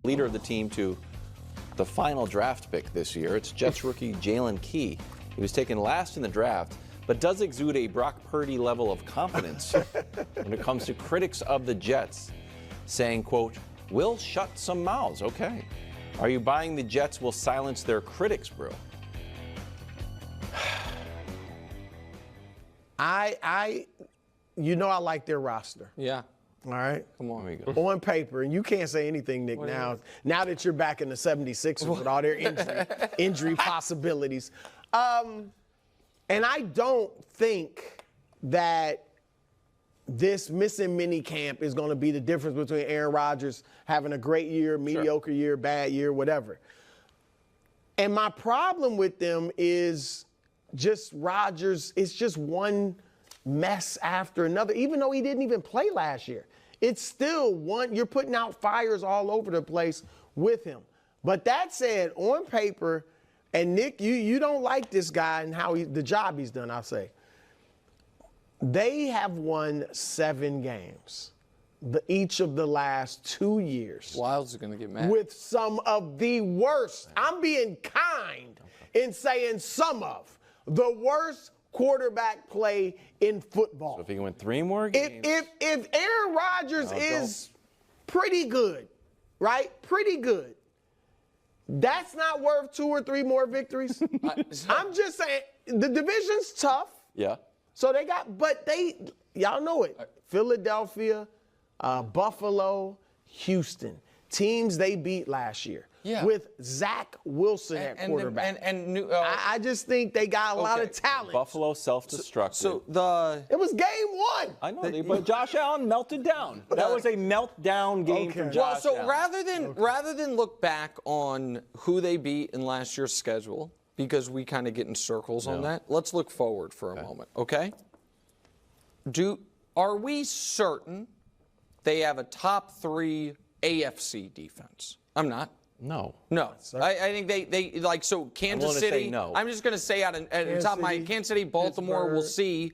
leader of the team to the final draft pick this year. It's Jets rookie Jalen Key. He was taken last in the draft, but does exude a Brock Purdy level of confidence when it comes to critics of the Jets, saying, quote, "We'll shut some mouths." Okay. Are you buying the Jets will silence their critics, bro? I like their roster. Yeah. All right. Come on. On paper, and you can't say anything, Nick, now that you're back in the 76ers with all their injury possibilities. And I don't think that this missing mini camp is going to be the difference between Aaron Rodgers having a great year, mediocre year, bad year, whatever. And my problem with them is just Rodgers. It's just one mess after another, even though he didn't even play last year. It's still one, you're putting out fires all over the place with him. But that said, on paper, and Nick, you don't like this guy and the job he's done, I'll say. They have won 7 games, each of the last 2 years. Wilds are going to get mad. With some of the worst, I'm being kind in saying some of the worst quarterback play in football. So if he can win 3 more games. If Aaron Rodgers is pretty good, right? Pretty good. That's not worth 2 or 3 more victories. I'm just saying the division's tough. Yeah. So y'all know it. Philadelphia, Buffalo, Houston. Teams they beat last year. Yeah. With Zach Wilson at quarterback. I just think they got a lot of talent. Buffalo self-destructed. It was game 1. I know, but Josh Allen melted down. That was a meltdown game for Josh Allen. Rather than look back on who they beat in last year's schedule, because we kind of get in circles on that, let's look forward for a moment, okay? Are we certain they have a top 3 AFC defense? I'm not. No. I think they like, so Kansas City. No. I'm just going to say at the top of my Kansas City, Baltimore, Pittsburgh. we'll see.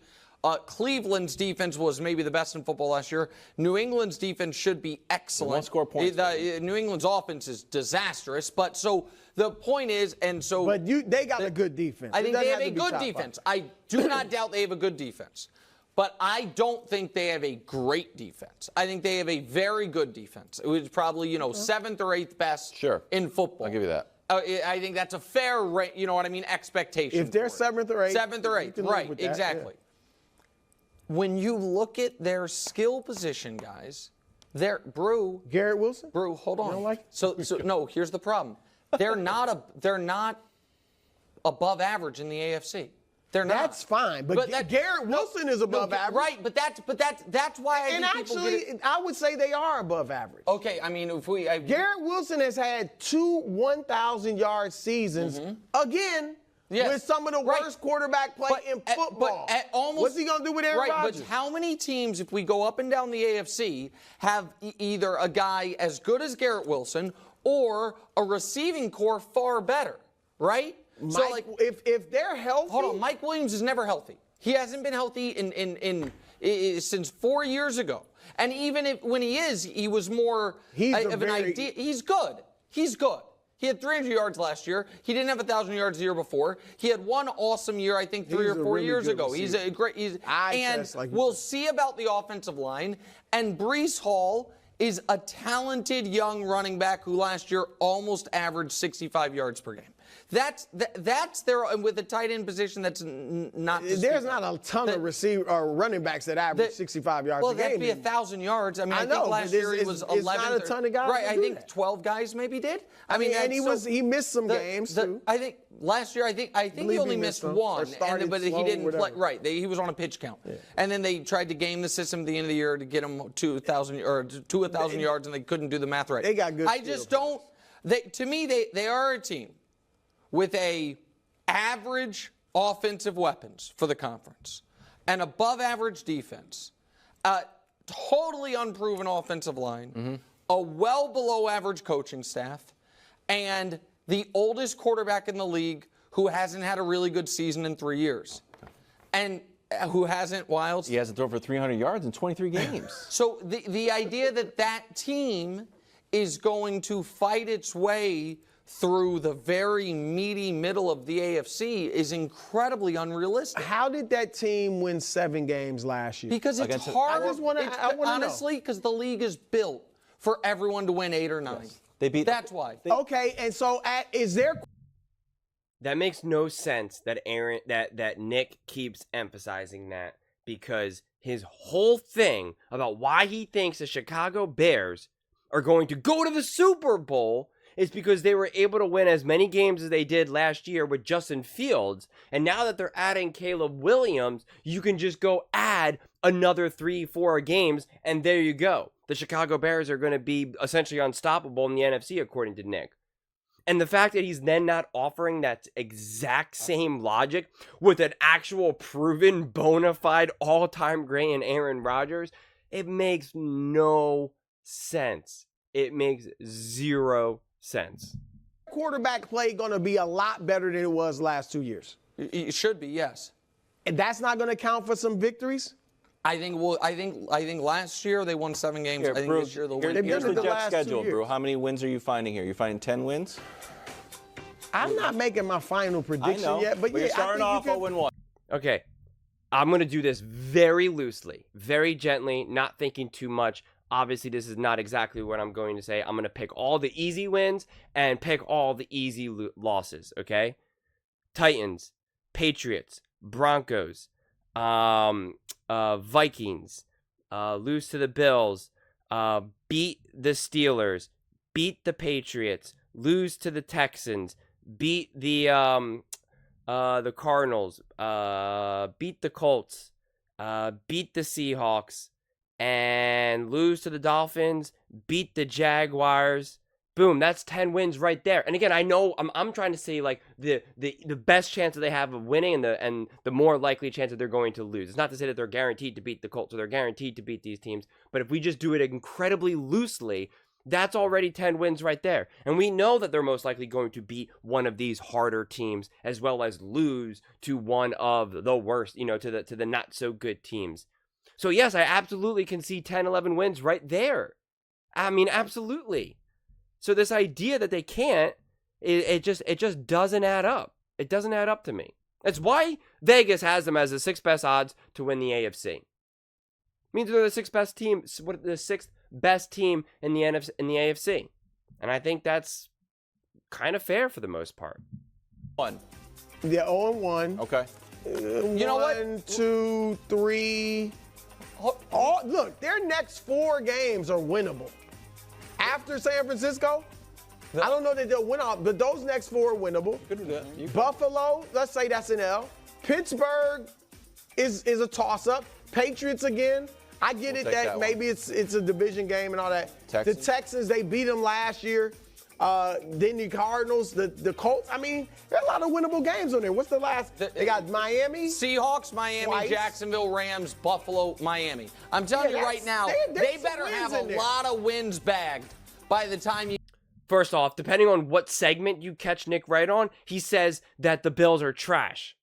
Cleveland's defense was maybe the best in football last year. New England's defense should be excellent. Won't score points. New England's offense is disastrous. But so the point is, But they got a good defense. I think they have a good defense. I do not doubt they have a good defense. But I don't think they have a great defense. I think they have a very good defense. It was probably, 7th or 8th best in football. I'll give you that. I think that's a fair rate, expectation. If they're 7th or 8th. 7th or 8th, right, exactly. Yeah. When you look at their skill position, guys, Garrett Wilson? Hold on. You don't like it? So no, here's the problem. They're not above average in the AFC. They're not. That's fine, but Garrett Wilson is above average. Right, but that's why I would say they are above average. Okay, I mean, Garrett Wilson has had 2 1,000-yard seasons again. Yes. With some of the worst quarterback play in football. What's he going to do with Aaron Rodgers? But how many teams, if we go up and down the AFC, have either a guy as good as Garrett Wilson or a receiving core far better, right? If they're healthy. Hold on, Mike Williams is never healthy. He hasn't been healthy since 4 years ago. And even when he is, he was more of an idea. He's good. He had 300 yards last year. He didn't have 1,000 yards the year before. He had one awesome year, I think, 3 or 4 years ago. He's a great. We'll see about the offensive line. And Breece Hall is a talented young running back who last year almost averaged 65 yards per game. That's their, with the tight end position. That's not. There's not a ton of receiver or running backs that average 65 yards a game. Well, that'd be 1,000 yards. I mean, I think last year he was 11. It's not a ton of guys. Right, I think 12 guys maybe did. I mean, and he missed some games too. I think last year, I think he only missed one, but he didn't play. Right, he was on a pitch count, and then they tried to game the system at the end of the year to get him to 1,000 yards, and they couldn't do the math right. They got good. I just don't. To me, they are a team with a average offensive weapons for the conference, an above average defense, a totally unproven offensive line, a well below average coaching staff, and the oldest quarterback in the league who hasn't had a really good season in 3 years. And who hasn't, Wilds? He hasn't thrown for 300 yards in 23 games. So the idea that team is going to fight its way through the very meaty middle of the AFC is incredibly unrealistic. How did that team win 7 games last year? Because it's hard. I wanna honestly, because the league is built for everyone to win 8 or 9. Yes. They beat. That's why. Okay, and so is there? That makes no sense that that Nick keeps emphasizing that, because his whole thing about why he thinks the Chicago Bears are going to go to the Super Bowl is because they were able to win as many games as they did last year with Justin Fields. And now that they're adding Caleb Williams, you can just go add another 3-4 games, and there you go. The Chicago Bears are going to be essentially unstoppable in the NFC, according to Nick. And the fact that he's then not offering that exact same logic with an actual proven, bona fide, all-time great in Aaron Rodgers, it makes no sense. It makes 0 sense. Quarterback play going to be a lot better than it was last 2 years. It should be, yes. And that's not going to count for some victories? I think last year they won 7 games. Here, I think Brew, this year they'll here's win. They've done it the the Jets last 2 schedule, years. Brew. How many wins are you finding here? You're finding 10 wins? I'm not making my final prediction I know, yet, but yeah, you're starting off 0-1. Okay, I'm going to do this very loosely, very gently, not thinking too much. Obviously, this is not exactly what I'm going to say. I'm going to pick all the easy wins and pick all the easy losses, okay? Titans, Patriots, Broncos, Vikings, lose to the Bills, beat the Steelers, beat the Patriots, lose to the Texans, beat the Cardinals, beat the Colts, beat the Seahawks, and lose to the Dolphins, beat the Jaguars. Boom, that's 10 wins right there. And again, I know I'm trying to say like the best chance that they have of winning and the more likely chance that they're going to lose. It's not to say that they're guaranteed to beat the Colts or they're guaranteed to beat these teams, but if we just do it incredibly loosely, that's already 10 wins right there. And we know that they're most likely going to beat one of these harder teams as well as lose to one of the worst, to the not so good teams. So yes, I absolutely can see 10, 11 wins right there. I mean, absolutely. So this idea that they can't, it just doesn't add up. It doesn't add up to me. That's why Vegas has them as the 6th best odds to win the AFC. It means they're the 6th best team, the 6th best team in the NFC, in the AFC, and I think that's kind of fair for the most part. 1. Yeah, 0-1. Okay. You know what? 1, 2, 3. Look, their next 4 games are winnable. After San Francisco, I don't know that they'll win all, but those next 4 are winnable. Buffalo, let's say that's an L. Pittsburgh is a toss-up. Patriots again. I get it that maybe it's a division game and all that. Texans. The Texans, they beat them last year. Then the Cardinals, the Colts. I mean, there are a lot of winnable games on there. What's the last? They got Miami. Seahawks, Miami, twice. Jacksonville, Rams, Buffalo, Miami. I'm telling you right now, they better have a lot of wins bagged by the time you. First off, depending on what segment you catch Nick Wright on, he says that the Bills are trash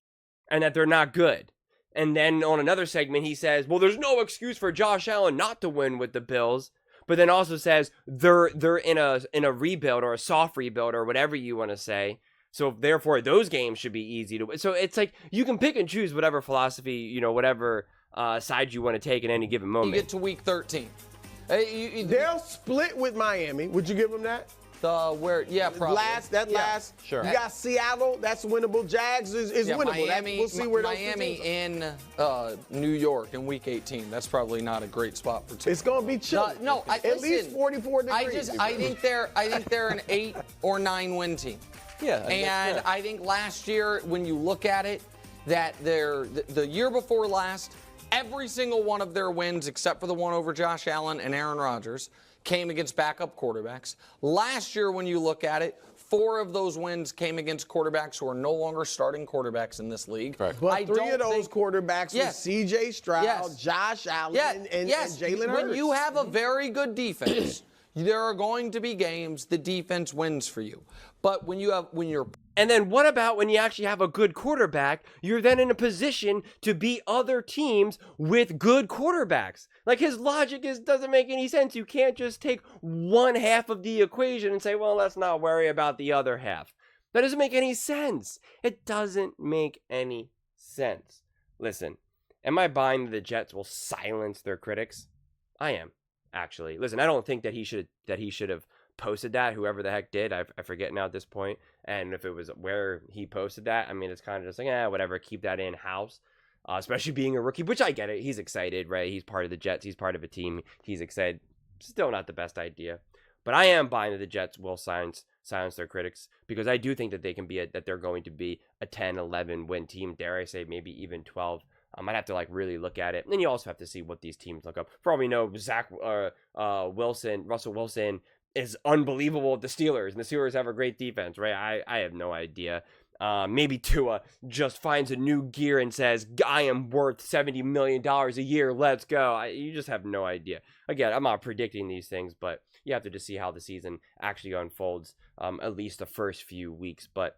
and that they're not good. And then on another segment, he says, well, there's no excuse for Josh Allen not to win with the Bills. But then also says they're in a rebuild or a soft rebuild or whatever you want to say. So therefore, those games should be easy to win. So it's like you can pick and choose whatever philosophy, whatever side you want to take in any given moment. You get to week 13. They'll split with Miami. Would you give them that? Probably. Last. Sure. You got Seattle. That's winnable. Jags is winnable. We'll see where Miami in New York in week 18. That's probably not a great spot for two. It's going to be chilly. At least 44 degrees. I think they're an 8 or 9 win team. Yeah. And I think last year, when you look at it, that the year before last, every single one of their wins, except for the one over Josh Allen and Aaron Rodgers, came against backup quarterbacks. Last year, when you look at it, 4 of those wins came against quarterbacks who are no longer starting quarterbacks in this league. Correct. But 3 of those quarterbacks were C.J. Stroud, Josh Allen, and Jalen Hurts. When you have a very good defense, There are going to be games the defense wins for you. But when you're And then what about when you actually have a good quarterback? You're then in a position to beat other teams with good quarterbacks. Like, his logic doesn't make any sense. You can't just take one half of the equation and say, well, let's not worry about the other half. That doesn't make any sense. It doesn't make any sense. Listen, am I buying that the Jets will silence their critics? I am, actually. Listen, I don't think that he should have posted that, whoever the heck did. I forget now at this point. And if it was where he posted that, I mean, it's kind of just like, whatever, keep that in-house. Especially being a rookie, which I get it. He's excited, right? He's part of the Jets. He's part of a team. He's excited. Still not the best idea. But I am buying that the Jets will silence their critics, because I do think that that they're going to be a 10, 11 win team. Dare I say maybe even 12. I'd have to really look at it. And then you also have to see what these teams look up. For all we know, Russell Wilson is unbelievable at the Steelers, and the Steelers have a great defense, right? I have no idea. Maybe Tua just finds a new gear and says, I am worth $70 million a year. Let's go. You just have no idea. Again, I'm not predicting these things, but you have to just see how the season actually unfolds, at least the first few weeks. But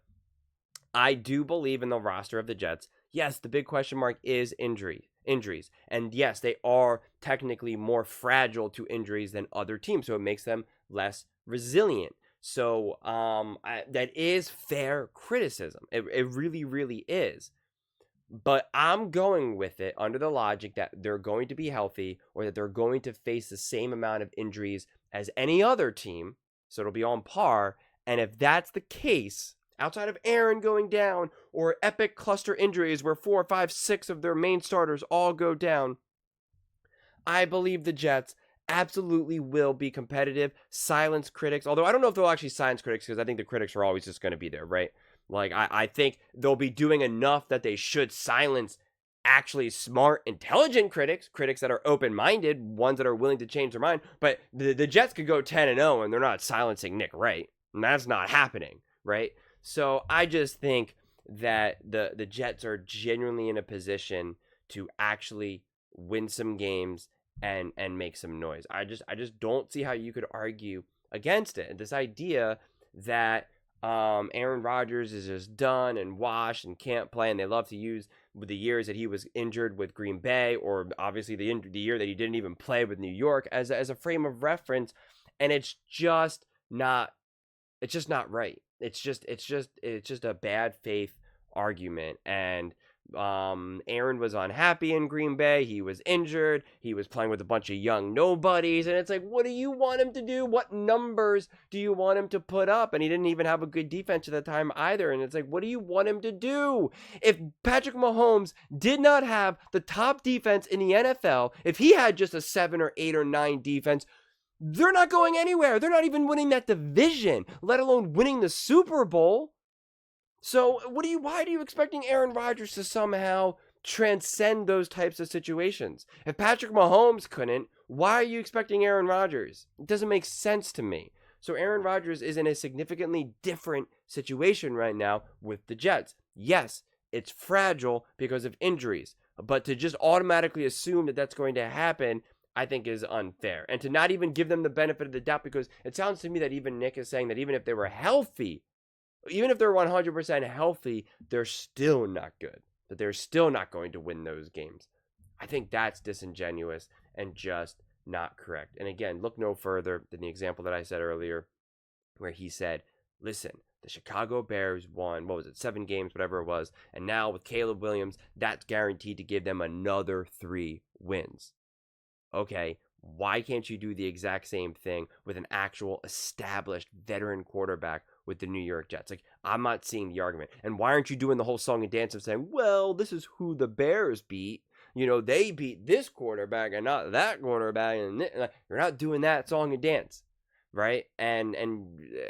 I do believe in the roster of the Jets. Yes, the big question mark is injuries. And yes, they are technically more fragile to injuries than other teams, so it makes them less resilient. So that is fair criticism. It really, really is. But I'm going with it under the logic that they're going to be healthy, or that they're going to face the same amount of injuries as any other team. So it'll be on par. And if that's the case, outside of Aaron going down or epic cluster injuries where 4, 5, 6 of their main starters all go down, I believe the Jets absolutely will be competitive, silence critics. Although I don't know if they'll actually silence critics, because I think the critics are always just going to be there, right? Like, I think they'll be doing enough that they should silence actually smart, intelligent critics that are open-minded, ones that are willing to change their mind. But the Jets could go 10-0 and they're not silencing Nick Wright. And that's not happening, right? So I just think that the Jets are genuinely in a position to actually win some games and make some noise. I just don't see how you could argue against it. And this idea that Aaron Rodgers is just done and washed and can't play, and they love to use the years that he was injured with Green Bay, or obviously the year that he didn't even play with New York as a frame of reference, and it's just not right. It's just a bad faith argument. And Aaron was unhappy in Green Bay. He was injured. He was playing with a bunch of young nobodies. And it's like, what do you want him to do? What numbers do you want him to put up? And he didn't even have a good defense at the time either. And it's like, what do you want him to do? If Patrick Mahomes did not have the top defense in the NFL, if he had just a 7 or 8 or 9 defense, they're not going anywhere. They're not even winning that division, let alone winning the Super Bowl. So why are you expecting Aaron Rodgers to somehow transcend those types of situations? If Patrick Mahomes couldn't, why are you expecting Aaron Rodgers? It doesn't make sense to me. So Aaron Rodgers is in a significantly different situation right now with the Jets. Yes, it's fragile because of injuries, but to just automatically assume that that's going to happen, I think, is unfair. And to not even give them the benefit of the doubt, because it sounds to me that even Nick is saying that even if they were healthy, even if they're 100% healthy, they're still not good. That they're still not going to win those games. I think that's disingenuous and just not correct. And again, look no further than the example that I said earlier, where he said, listen, the Chicago Bears won, 7 games, whatever it was. And now with Caleb Williams, that's guaranteed to give them another 3 wins. Okay, why can't you do the exact same thing with an actual established veteran quarterback with the New York Jets? Like, I'm not seeing the argument. And why aren't you doing the whole song and dance of saying, well, this is who the Bears beat. They beat this quarterback and not that quarterback. And you're not doing that song and dance, right? And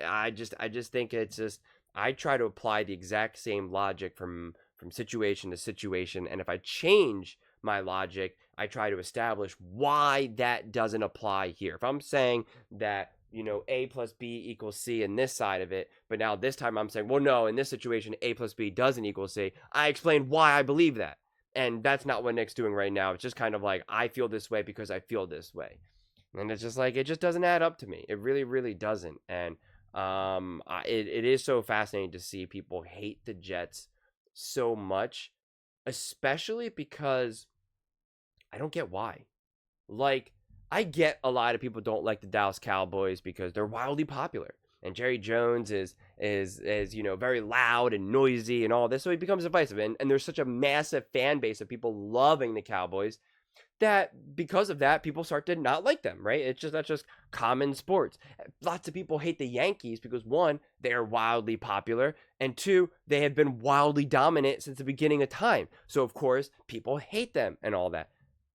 I just think it's just, I try to apply the exact same logic from situation to situation. And if I change my logic, I try to establish why that doesn't apply here. If I'm saying that, A plus B equals C in this side of it, but now this time I'm saying, well, no, in this situation, A plus B doesn't equal C, I explain why I believe that. And that's not what Nick's doing right now. It's just kind of like, I feel this way because I feel this way. And it's just like, it just doesn't add up to me. It really, really doesn't. And it is so fascinating to see people hate the Jets so much, especially because I don't get why. Like, I get a lot of people don't like the Dallas Cowboys because they're wildly popular. And Jerry Jones is you know, very loud and noisy and all this, so he becomes divisive. And there's such a massive fan base of people loving the Cowboys that because of that, people start to not like them, right? That's just common sports. Lots of people hate the Yankees because, one, they are wildly popular, and two, they have been wildly dominant since the beginning of time. So of course, people hate them and all that.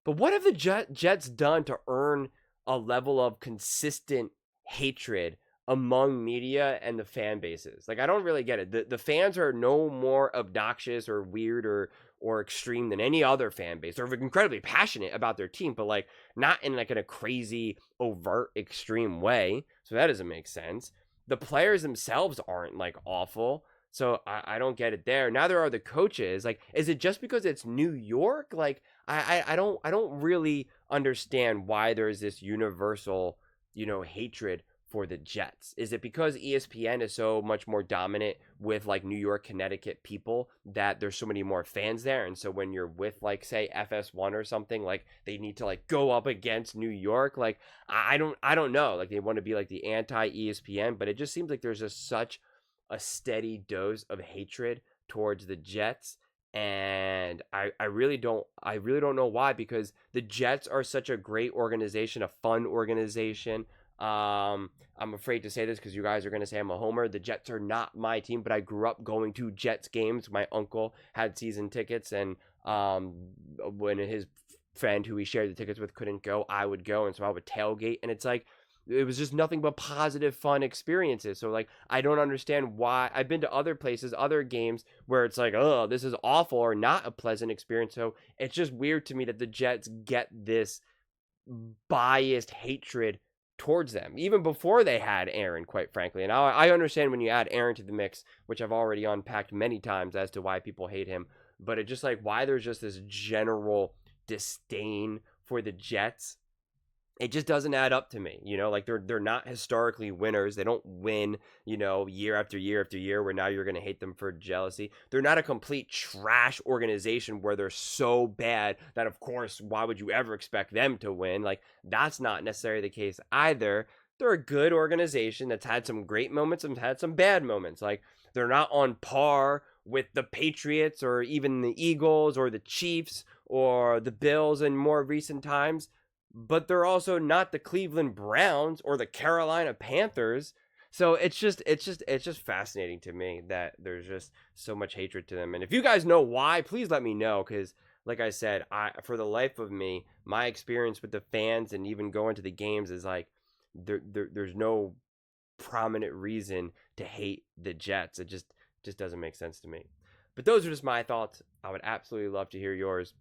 But what have the Jets done to earn a level of consistent hatred among media and the fan bases? Like, I don't really get it. The fans are no more obnoxious or weird or extreme than any other fan base. They're incredibly passionate about their team, but like not in like in a crazy, overt, extreme way. So that doesn't make sense. The players themselves aren't like awful. So I don't get it there. Now there are the coaches. Like, is it just because it's New York? Like, I don't really understand why there's this universal, you know, hatred for the Jets. Is it because ESPN is so much more dominant with like New York, Connecticut people that there's so many more fans there? And so when you're with like, say, FS1 or something, like they need to like go up against New York. Like, I don't know. Like, they want to be like the anti-ESPN, but it just seems like there's just such a steady dose of hatred towards the Jets. And I really don't know why, because the Jets are such a great organization, a fun organization. I'm afraid to say this because you guys are going to say I'm a homer. The Jets are not my team, but I grew up going to Jets games. My uncle had season tickets, and when his friend who he shared the tickets with couldn't go, I would go, and so I would tailgate, and it's like, it was just nothing but positive, fun experiences. So like, I don't understand why. I've been to other places, other games where it's like, oh, this is awful or not a pleasant experience. So it's just weird to me that the Jets get this biased hatred towards them, even before they had Aaron, quite frankly. And I understand when you add Aaron to the mix, which I've already unpacked many times as to why people hate him, but it's just like, why there's just this general disdain for the Jets. It just doesn't add up to me, you know, like they're not historically winners. They don't win, you know, year after year after year, where now you're going to hate them for jealousy. They're not a complete trash organization where they're so bad that, of course, why would you ever expect them to win? Like, that's not necessarily the case either. They're a good organization that's had some great moments and had some bad moments. Like, they're not on par with the Patriots or even the Eagles or the Chiefs or the Bills in more recent times, but they're also not the Cleveland Browns or the Carolina Panthers. So it's just fascinating to me that there's just so much hatred to them. And if you guys know why, please let me know, because like I said, for the life of me, my experience with the fans and even going to the games is like, there's no prominent reason to hate the Jets. It just doesn't make sense to me. But those are just my thoughts. I would absolutely love to hear yours.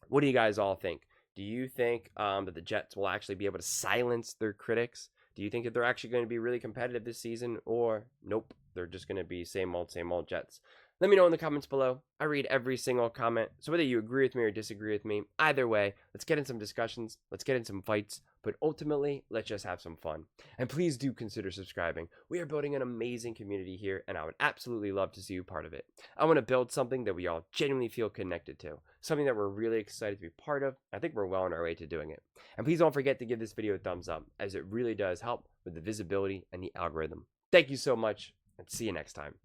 What do you guys all think? Do you think that the Jets will actually be able to silence their critics? Do you think that they're actually going to be really competitive this season? Or nope, they're just going to be same old Jets? Let me know in the comments below. I read every single comment. So whether you agree with me or disagree with me, either way, let's get in some discussions. Let's get in some fights. But ultimately, let's just have some fun. And please do consider subscribing. We are building an amazing community here, and I would absolutely love to see you part of it. I want to build something that we all genuinely feel connected to. Something that we're really excited to be part of. I think we're well on our way to doing it. And please don't forget to give this video a thumbs up, as it really does help with the visibility and the algorithm. Thank you so much, and see you next time.